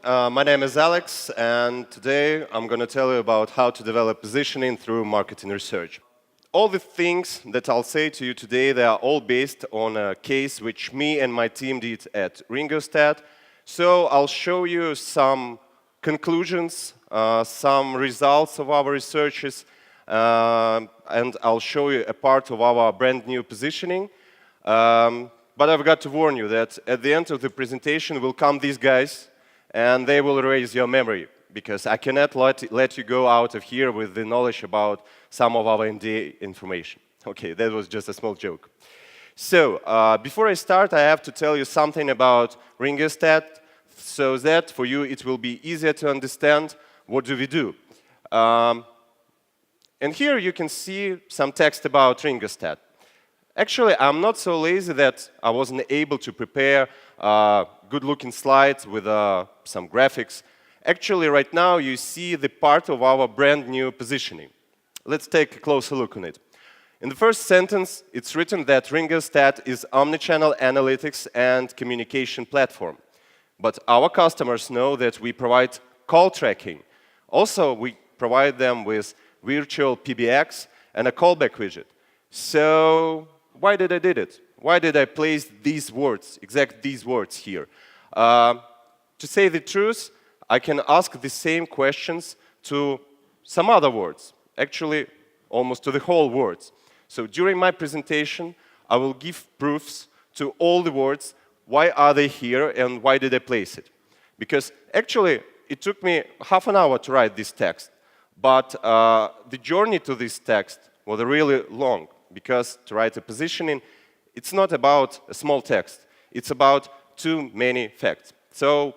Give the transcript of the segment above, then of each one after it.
My name is Alex, and today I'm going to tell you about how to develop positioning through marketing research. All the things that I'll say to you today, they are all based on a case which me and my team did at Ringostat. So I'll show you some conclusions, some results of our researches, and I'll show you a part of our brand new positioning. But I've got to warn you that at the end of the presentation will come these guys, and they will erase your memory, because I cannot let you go out of here with the knowledge about some of our NDA information. Okay, that was just a small joke. So, before I start, I have to tell you something about Ringostat, so that for you it will be easier to understand what do we do. And here you can see some text about Ringostat. Actually, I'm not so lazy that I wasn't able to prepare good-looking slides with some graphics. Actually, right now, you see the part of our brand new positioning. Let's take a closer look on it. In the first sentence, it's written that Ringostat is omnichannel analytics and communication platform. But our customers know that we provide call tracking. Also, we provide them with virtual PBX and a callback widget. So, why did I do it? Why did I place these words, exact these words here? To say the truth, I can ask the same questions to some other words, actually almost to the whole words. So during my presentation, I will give proofs to all the words, why are they here and why did I place it? Because actually, it took me half an hour to write this text, but the journey to this text was really long, because to write a positioning, it's not about a small text, it's about too many facts. So,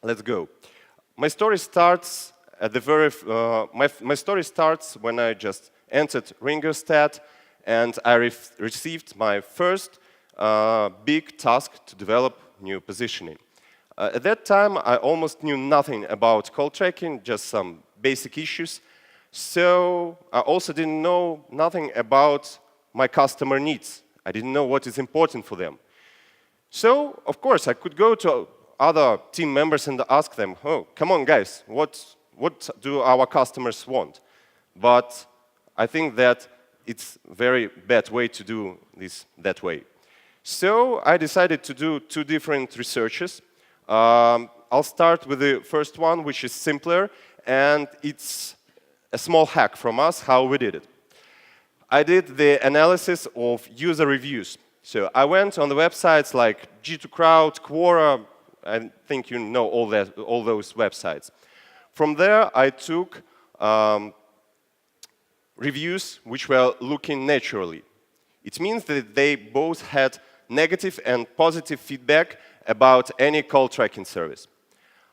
let's go. My story starts at the my story starts when I just entered Ringostat and I received my first big task to develop new positioning. At that time, I almost knew nothing about call tracking, just some basic issues. So I also didn't know nothing about my customer needs. I didn't know what is important for them. So, of course, I could go to other team members and ask them, oh, come on, guys, what do our customers want? But I think that it's a very bad way to do this that way. So I decided to do two different researches. I'll start with the first one, which is simpler, and it's a small hack from us, how we did it. I did the analysis of user reviews. So I went on the websites like G2Crowd, Quora, I think you know all those websites. From there, I took reviews which were looking naturally. It means that they both had negative and positive feedback about any call tracking service.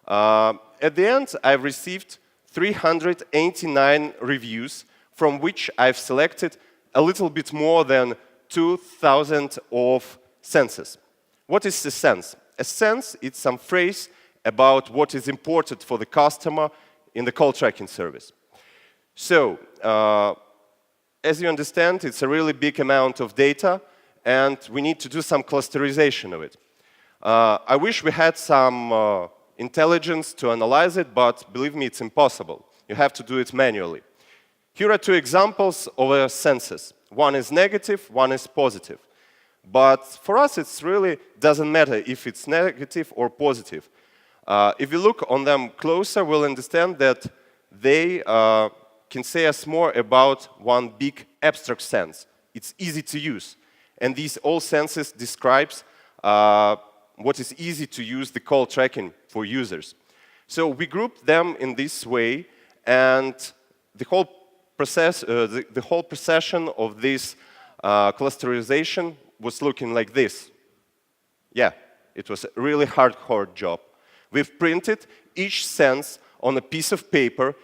At the end, I've received 389 reviews, from which I've selected a little bit more than 2,000 of senses. What is a sense? A sense is some phrase about what is important for the customer in the call tracking service. So, as you understand, it's a really big amount of data, and we need to do some clusterization of it. I wish we had some intelligence to analyze it, but believe me, it's impossible. You have to do it manually. Here are two examples of senses. One is negative, one is positive. But for us, it really doesn't matter if it's negative or positive. If you look on them closer, we'll understand that they can say us more about one big abstract sense. It's easy to use. And these all senses describes what is easy to use the call tracking for users. So we grouped them in this way, and the whole procession of this clusterization was looking like this. Yeah, it was a really hardcore job. We've printed each sense on a piece of paper.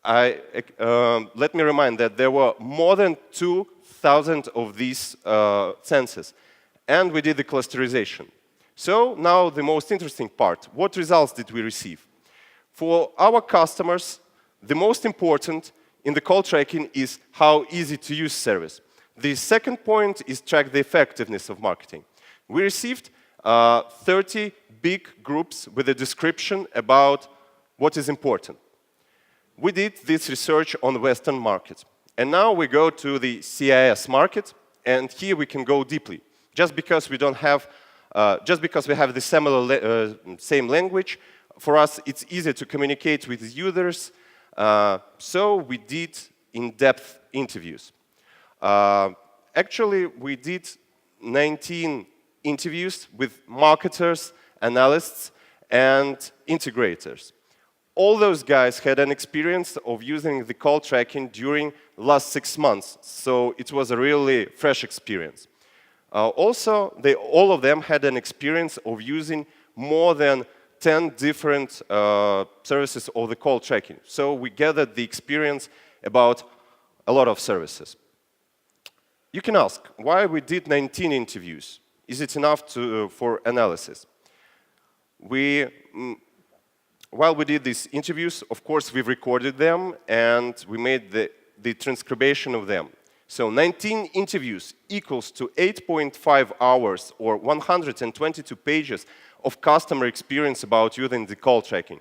Let me remind that there were more than 2,000 of these senses, and we did the clusterization. So now the most interesting part. What results did we receive? For our customers, the most important in the call tracking is how easy to use service. The second point is track the effectiveness of marketing. We received 30 big groups with a description about what is important. We did this research on the Western market. And now we go to the CIS market, and here we can go deeply. Just because we have the same language, for us it's easier to communicate with users. So we did in-depth interviews. Actually, we did 19 interviews with marketers, analysts, and integrators. All those guys had an experience of using the call tracking during the last 6 months, so it was a really fresh experience. Also, all of them had an experience of using more than 10 different services of the call tracking. So we gathered the experience about a lot of services. You can ask, why we did 19 interviews? Is it enough for analysis? While we did these interviews, of course, we recorded them and we made the transcription of them. So 19 interviews equals to 8.5 hours or 122 pages of customer experience about using the call tracking.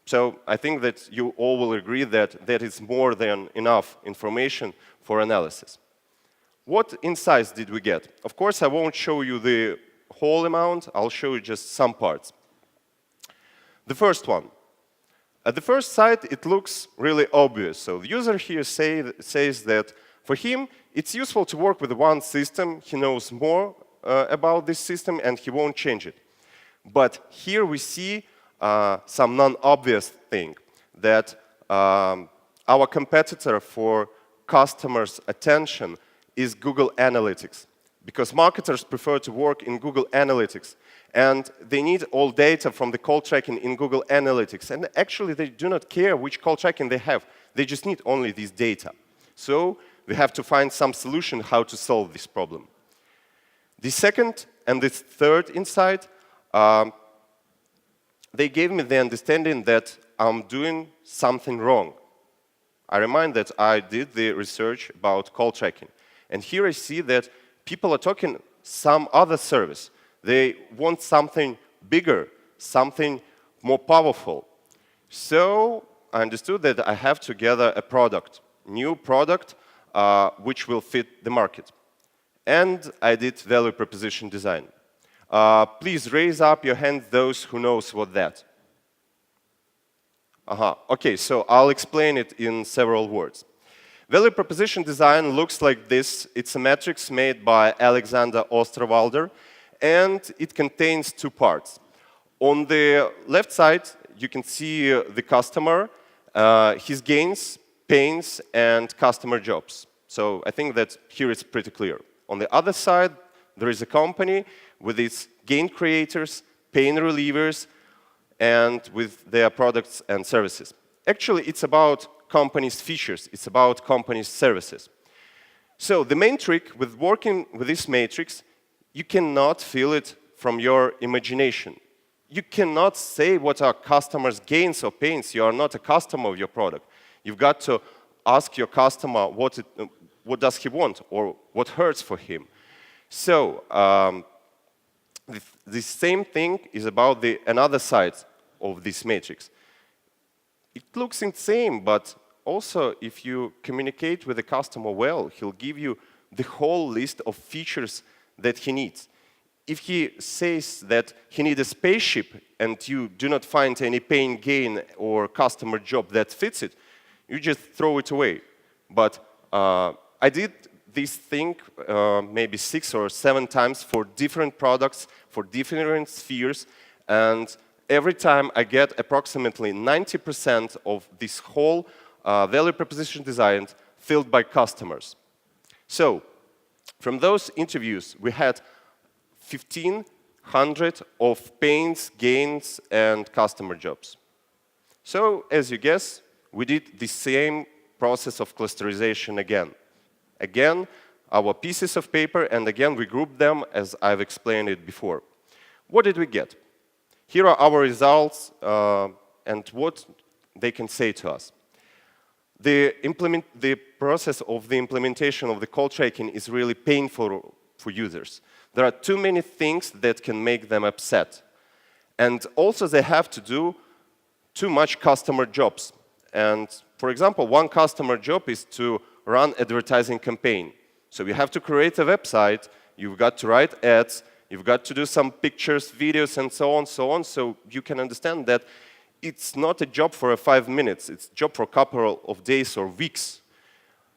So I think that you all will agree that that is more than enough information for analysis. What insights did we get? Of course, I won't show you the whole amount. I'll show you just some parts. The first one. At the first sight, it looks really obvious. So the user here says that for him, it's useful to work with one system. He knows more about this system, and he won't change it. But here we see some non-obvious thing, that our competitor for customers' attention is Google Analytics, because marketers prefer to work in Google Analytics, and they need all data from the call tracking in Google Analytics. And actually, they do not care which call tracking they have. They just need only this data. So we have to find some solution how to solve this problem. The second and the third insight, they gave me the understanding that I'm doing something wrong. I remind that I did the research about call tracking. And here I see that people are talking some other service. They want something bigger, something more powerful. So I understood that I have to gather a product, new product, which will fit the market. And I did value proposition design. Please raise up your hand, those who knows what that. Okay, so I'll explain it in several words. Value proposition design looks like this. It's a matrix made by Alexander Osterwalder, and it contains two parts. On the left side, you can see the customer, his gains, pains, and customer jobs. So I think that here it's pretty clear. On the other side, there is a company with its gain creators, pain relievers, and with their products and services. Actually, it's about companies' features. It's about companies' services. So the main trick with working with this matrix, you cannot feel it from your imagination. You cannot say what are customers' gains or pains. You are not a customer of your product. You've got to ask your customer what does he want or what hurts for him. So the same thing is about another side of this matrix. It looks insane, but also if you communicate with the customer well, he'll give you the whole list of features that he needs. If he says that he needs a spaceship and you do not find any pain, gain, or customer job that fits it, you just throw it away. But I did this thing maybe 6 or 7 times for different products, for different spheres, and every time I get approximately 90% of this whole value proposition design filled by customers. So from those interviews, we had 1,500 of pains, gains, and customer jobs. So as you guess, we did the same process of clusterization again. Again, our pieces of paper, and again, we grouped them as I've explained it before. What did we get? Here are our results and what they can say to us. The process of the implementation of the call tracking is really painful for users. There are too many things that can make them upset. And also they have to do too much customer jobs. And for example, one customer job is to run advertising campaign. So you have to create a website, you've got to write ads, you've got to do some pictures, videos, and so on, so on. So you can understand that it's not a job for 5 minutes, it's a job for a couple of days or weeks.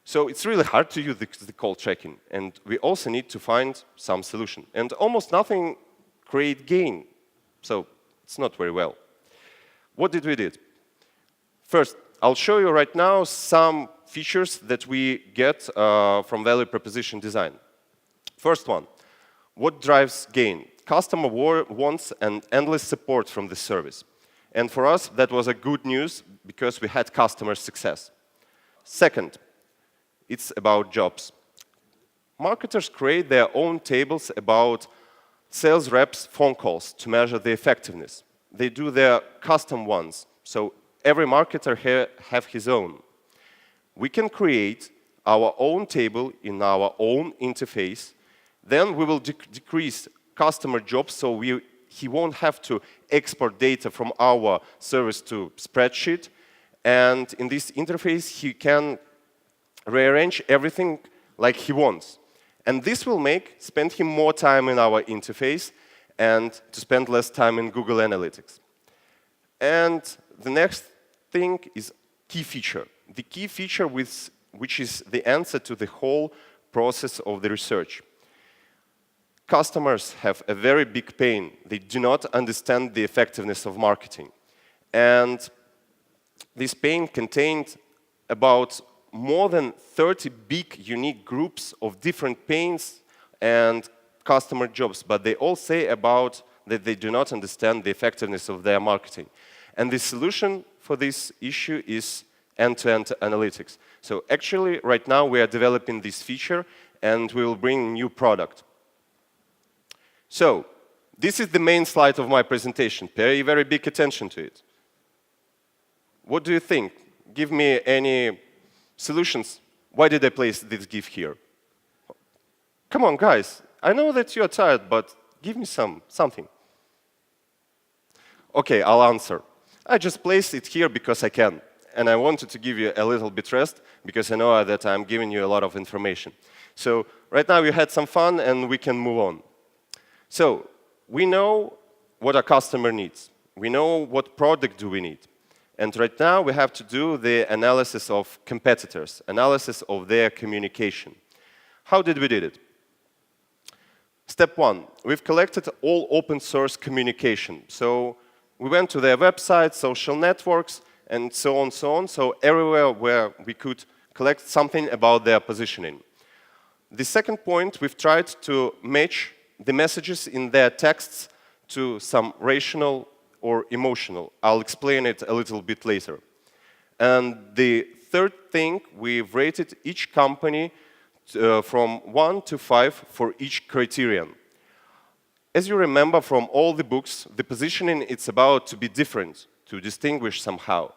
So it's really hard to use the call tracking. And we also need to find some solution. And almost nothing create gain. So it's not very well. What did we do? First, I'll show you right now some features that we get from value proposition design. First one, what drives gain? Customer wants an endless support from the service. And for us, that was a good news because we had customer success. Second, it's about jobs. Marketers create their own tables about sales reps' phone calls to measure the effectiveness. They do their custom ones, so every marketer have his own. We can create our own table in our own interface. Then we will decrease customer jobs, so he won't have to export data from our service to spreadsheet. And in this interface, he can rearrange everything like he wants. And this will spend him more time in our interface and to spend less time in Google Analytics. And the next thing is key feature. The key feature which is the answer to the whole process of the research. Customers have a very big pain. They do not understand the effectiveness of marketing. And this pain contained about more than 30 big unique groups of different pains and customer jobs, but they all say about that they do not understand the effectiveness of their marketing. And the solution for this issue is end-to-end analytics. So actually, right now, we are developing this feature, and we will bring a new product. So this is the main slide of my presentation. Pay very big attention to it. What do you think? Give me any solutions. Why did I place this GIF here? Come on, guys. I know that you're tired, but give me something. Okay, I'll answer. I just placed it here because I can. And I wanted to give you a little bit rest because I know that I'm giving you a lot of information. So right now you had some fun and we can move on. So we know what our customer needs. We know what product do we need. And right now we have to do the analysis of competitors, analysis of their communication. How did we do it? Step one, we've collected all open source communication. So we went to their website, social networks, and so on, so on. So everywhere where we could collect something about their positioning. The second point, we've tried to match the messages in their texts to some rational or emotional. I'll explain it a little bit later. And the third thing, we've rated each company from 1 to 5 for each criterion. As you remember from all the books, the positioning it's about to be different, to distinguish somehow.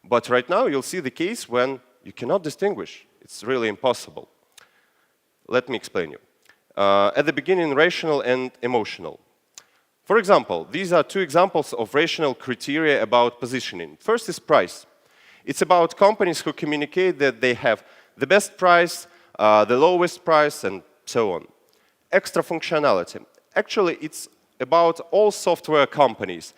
But right now you'll see the case when you cannot distinguish. It's really impossible. Let me explain you. At the beginning, rational and emotional. For example, these are two examples of rational criteria about positioning. First is price. It's about companies who communicate that they have the best price, the lowest price, and so on. Extra functionality. Actually, it's about all software companies.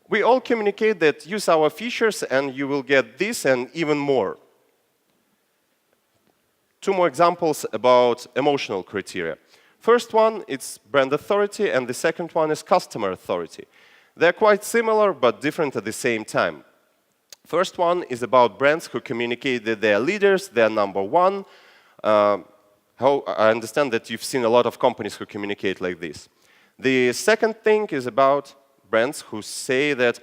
We all communicate that use our features and you will get this and even more. Two more examples about emotional criteria. First one, it's brand authority, and the second one is customer authority. They're quite similar, but different at the same time. First one is about brands who communicate that they're leaders, they're number one. I understand that you've seen a lot of companies who communicate like this. The second thing is about brands who say that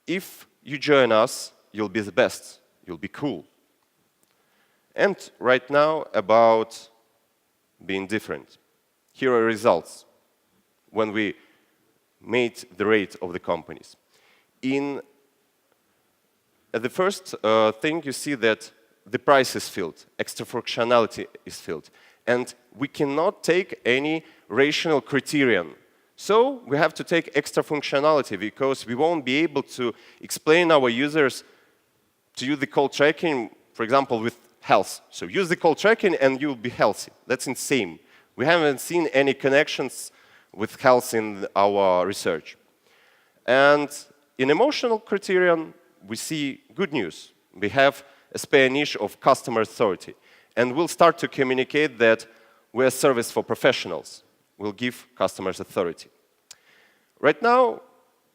if you join us, you'll be the best, you'll be cool. And right now, about being different. Here are results when we made the rate of the companies. At the first thing, you see that the price is filled, extra functionality is filled, and we cannot take any rational criterion. So we have to take extra functionality because we won't be able to explain our users to use the call tracking, for example, with health. So use the call tracking and you'll be healthy. That's insane. We haven't seen any connections with health in our research. And in emotional criterion, we see good news. We have a spare niche of customer authority. And we'll start to communicate that we're a service for professionals. We'll give customers authority. Right now,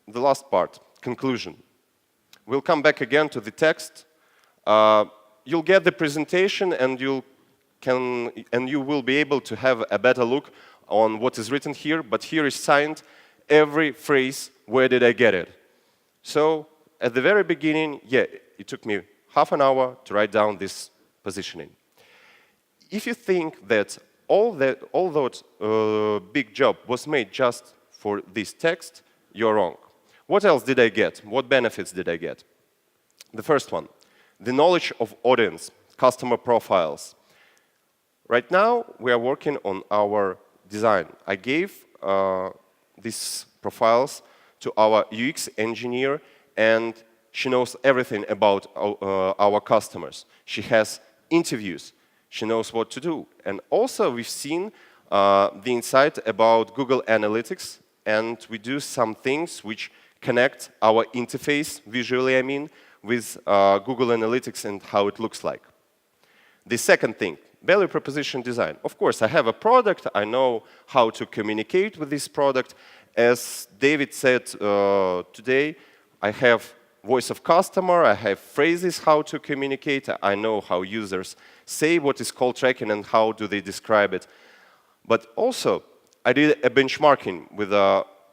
the last part, conclusion. We'll come back again to the text. You'll get the presentation and you will be able to have a better look on what is written here, but here is signed every phrase, where did I get it? So at the very beginning, yeah, it took me half an hour to write down this positioning. If you think that all that big job was made just for this text, you're wrong. What else did I get? What benefits did I get? The first one, the knowledge of audience, customer profiles. Right now, we are working on our design. I gave these profiles to our UX engineer, and she knows everything about our customers. She has interviews. She knows what to do. And also, we've seen the insight about Google Analytics, and we do some things which connect our interface, visually I mean, with Google Analytics and how it looks like. The second thing, value proposition design. Of course, I have a product. I know how to communicate with this product. As David said today, I have voice of customer. I have phrases how to communicate. I know how users say what is call tracking and how do they describe it. But also, I did a benchmarking with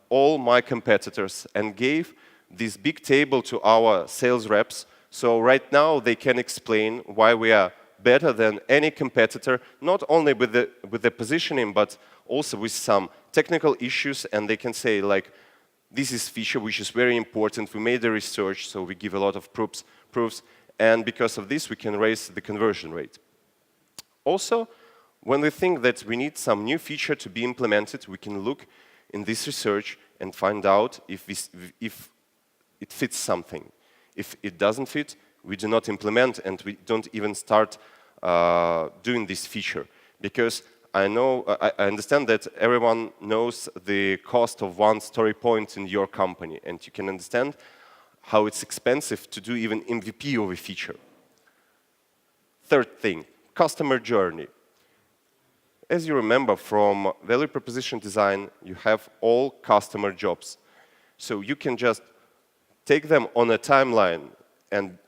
all my competitors and gave this big table to our sales reps. So right now, they can explain why we are better than any competitor, not only with the positioning, but also with some technical issues. And they can say, like, this is feature which is very important. We made the research, so we give a lot of proofs. And because of this, we can raise the conversion rate. Also, when we think that we need some new feature to be implemented, we can look in this research and find out if it fits something. If it doesn't fit, we do not implement and we don't even start doing this feature. Because I understand that everyone knows the cost of one story point in your company, and you can understand how it's expensive to do even MVP of a feature. Third thing, customer journey. As you remember from value proposition design, you have all customer jobs. So you can just take them on a timeline, and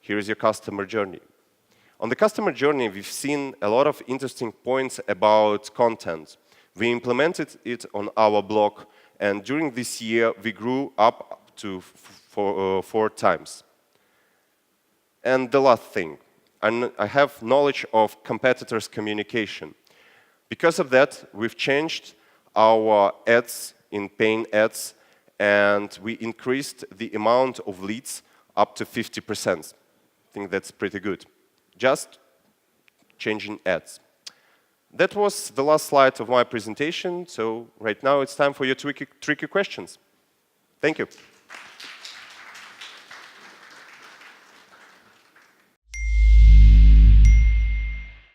here is your customer journey. On the customer journey, we've seen a lot of interesting points about content. We implemented it on our blog, and during this year, we grew up to 4 times. And the last thing, I have knowledge of competitors' communication. Because of that, we've changed our ads in paying ads, and we increased the amount of leads up to 50%. I think that's pretty good. Just changing ads. That was the last slide of my presentation, so right now it's time for your tricky questions. Thank you.